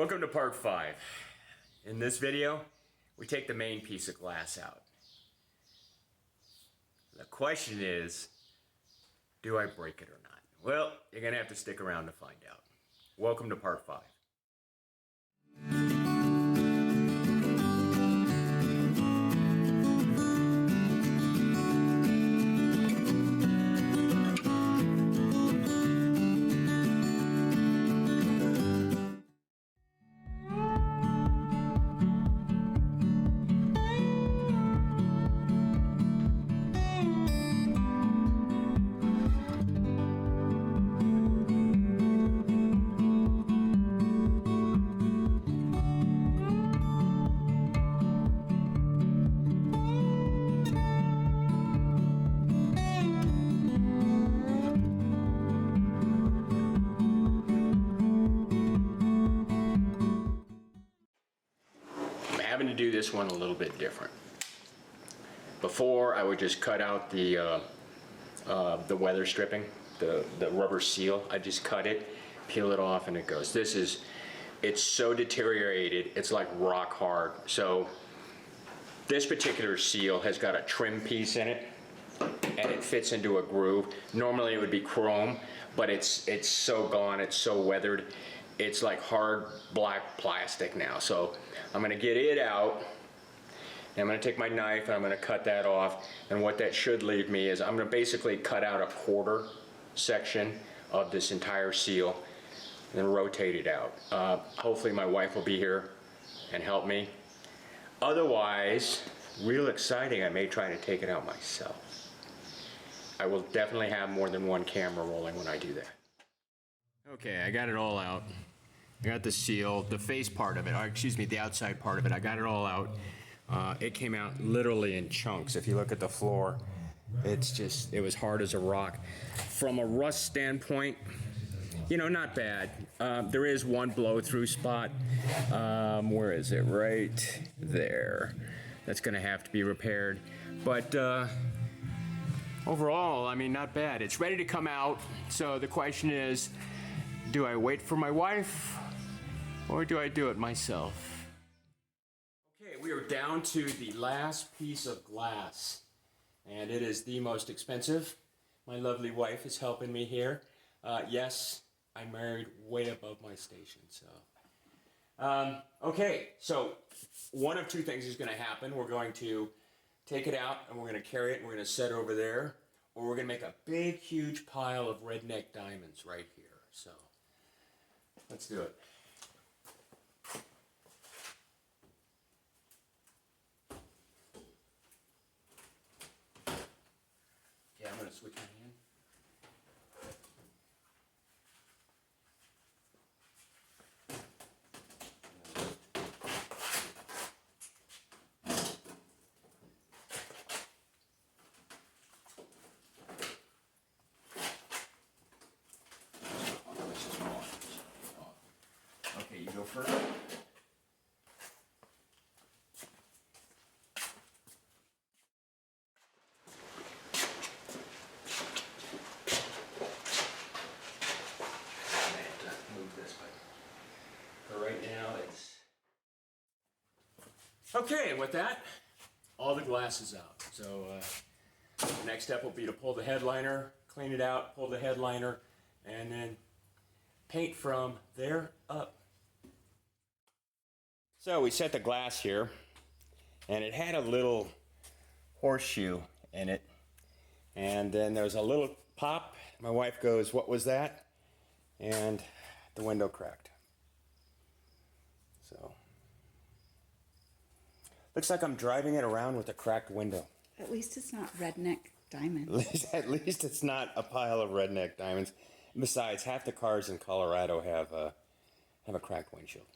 Welcome to part 5. In this video, we take the main piece of glass out. The question is, do I break it or not? Well, you're going to have to stick around to find out. Welcome to part 5. Having to do this one a little bit different. Before, I would just cut out the weather stripping, the rubber seal. I just cut it, peel it off, and it goes. It's so deteriorated, it's like rock hard. So this particular seal has got a trim piece in it, and it fits into a groove. Normally it would be chrome, but it's so gone, it's so weathered. It's like hard black plastic now. So I'm gonna get it out, and I'm gonna take my knife and I'm gonna cut that off. And what that should leave me is I'm gonna basically cut out a quarter section of this entire seal and rotate it out. Hopefully my wife will be here and help me. Otherwise, real exciting, I may try to take it out myself. I will definitely have more than one camera rolling when I do that. Okay, I got it all out. I got the seal, the face part of it, or excuse me, the outside part of it. I got it all out. It came out literally in chunks. If you look at the floor, it was hard as a rock. From a rust standpoint, you know, not bad. There is one blow-through spot. Where is it? Right there. That's gonna have to be repaired. But overall, I mean, not bad. It's ready to come out. So the question is, do I wait for my wife, or do I do it myself? Okay, we are down to the last piece of glass, and it is the most expensive. My lovely wife is helping me here. Yes, I married way above my station, so. Okay, so one of two things is gonna happen. We're going to take it out, and we're gonna carry it, and we're gonna set it over there, or we're gonna make a big, huge pile of redneck diamonds right here, so. Let's do it. Okay, I'm going to switch my hand. Okay, you go first. I have to move this, but for right now it's... Okay, and with that, all the glass is out. So the next step will be to pull the headliner, clean it out, pull the headliner, and then paint from there up. So we set the glass here, and it had a little horseshoe in it, and then there was a little pop. My wife goes, "What was that?" And the window cracked. So looks like I'm driving it around with a cracked window. At least it's not redneck diamonds. At least it's not a pile of redneck diamonds. Besides, half the cars in Colorado have a cracked windshield.